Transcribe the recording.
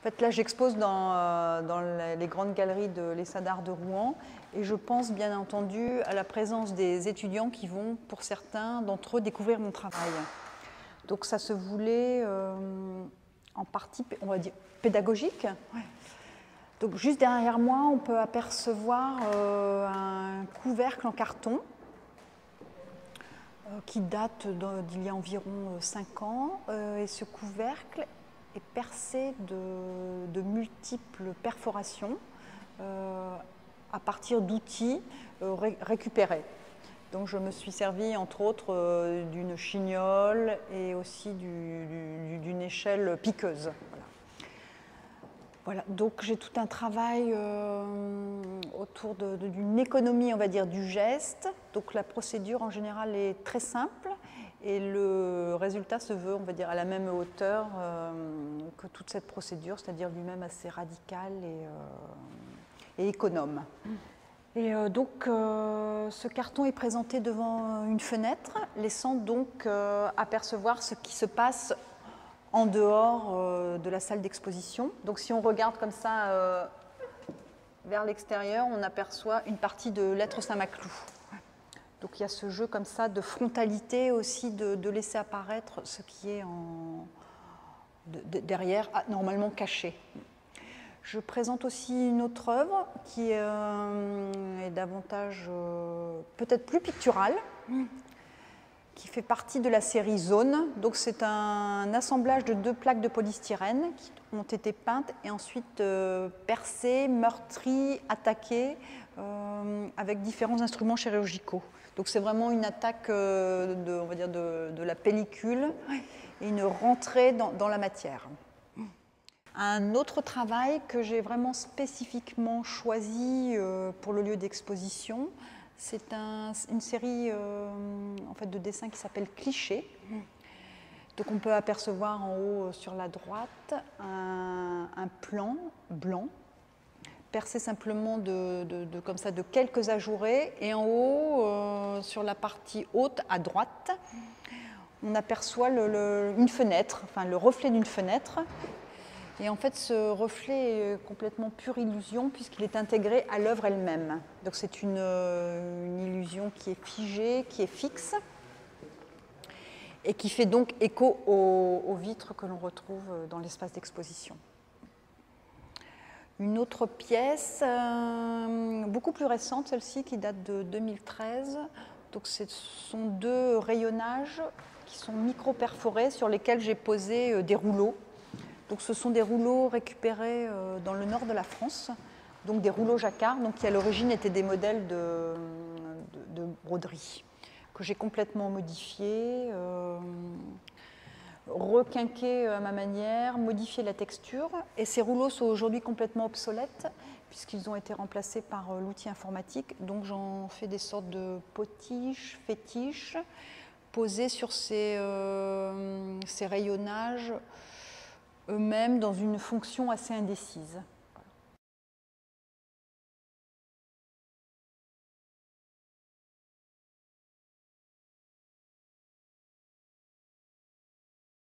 En fait, là, j'expose dans les grandes galeries de l'ESA d'art de Rouen et je pense bien entendu à la présence des étudiants qui vont, pour certains d'entre eux, découvrir mon travail. Donc ça se voulait en partie, on va dire, pédagogique. Ouais. Donc juste derrière moi, on peut apercevoir un couvercle en carton qui date d'il y a environ 5 ans. Et ce couvercle est percé de multiples perforations à partir d'outils récupérés. Donc je me suis servi entre autres d'une chignole et aussi d'une échelle piqueuse. Voilà, donc j'ai tout un travail autour d'une économie, on va dire, du geste. Donc la procédure en général est très simple et le résultat se veut, on va dire, à la même hauteur que toute cette procédure, c'est-à-dire lui-même assez radical et économe. Et donc ce carton est présenté devant une fenêtre, laissant donc apercevoir ce qui se passe en dehors de la salle d'exposition. Donc si on regarde comme ça vers l'extérieur, on aperçoit une partie de Lettres Saint-Maclou. Donc il y a ce jeu comme ça de frontalité aussi, de laisser apparaître ce qui est derrière, normalement caché. Je présente aussi une autre œuvre qui est davantage, peut-être plus picturale, qui fait partie de la série Zone. Donc c'est un assemblage de 2 plaques de polystyrène qui ont été peintes et ensuite percées, meurtries, attaquées avec différents instruments chirurgicaux. Donc c'est vraiment une attaque on va dire de la pellicule et une rentrée dans la matière. Un autre travail que j'ai vraiment spécifiquement choisi pour le lieu d'exposition, c'est une série en fait, de dessins qui s'appelle Clichés. Donc on peut apercevoir en haut sur la droite un plan blanc percé simplement comme ça, de quelques ajourés, et en haut sur la partie haute à droite on aperçoit une fenêtre, enfin le reflet d'une fenêtre. Et en fait, ce reflet est complètement pure illusion puisqu'il est intégré à l'œuvre elle-même. Donc c'est une illusion qui est figée, qui est fixe et qui fait donc écho aux vitres que l'on retrouve dans l'espace d'exposition. Une autre pièce, beaucoup plus récente, celle-ci, qui date de 2013. Donc ce sont 2 rayonnages qui sont micro-perforés sur lesquels j'ai posé des rouleaux. Donc, ce sont des rouleaux récupérés dans le nord de la France, donc des rouleaux jacquard, donc qui à l'origine étaient des modèles de broderie, que j'ai complètement modifiés, requinqués à ma manière, modifié la texture. Et ces rouleaux sont aujourd'hui complètement obsolètes, puisqu'ils ont été remplacés par l'outil informatique. Donc j'en fais des sortes de potiches, fétiches, posés sur ces rayonnages eux-mêmes dans une fonction assez indécise.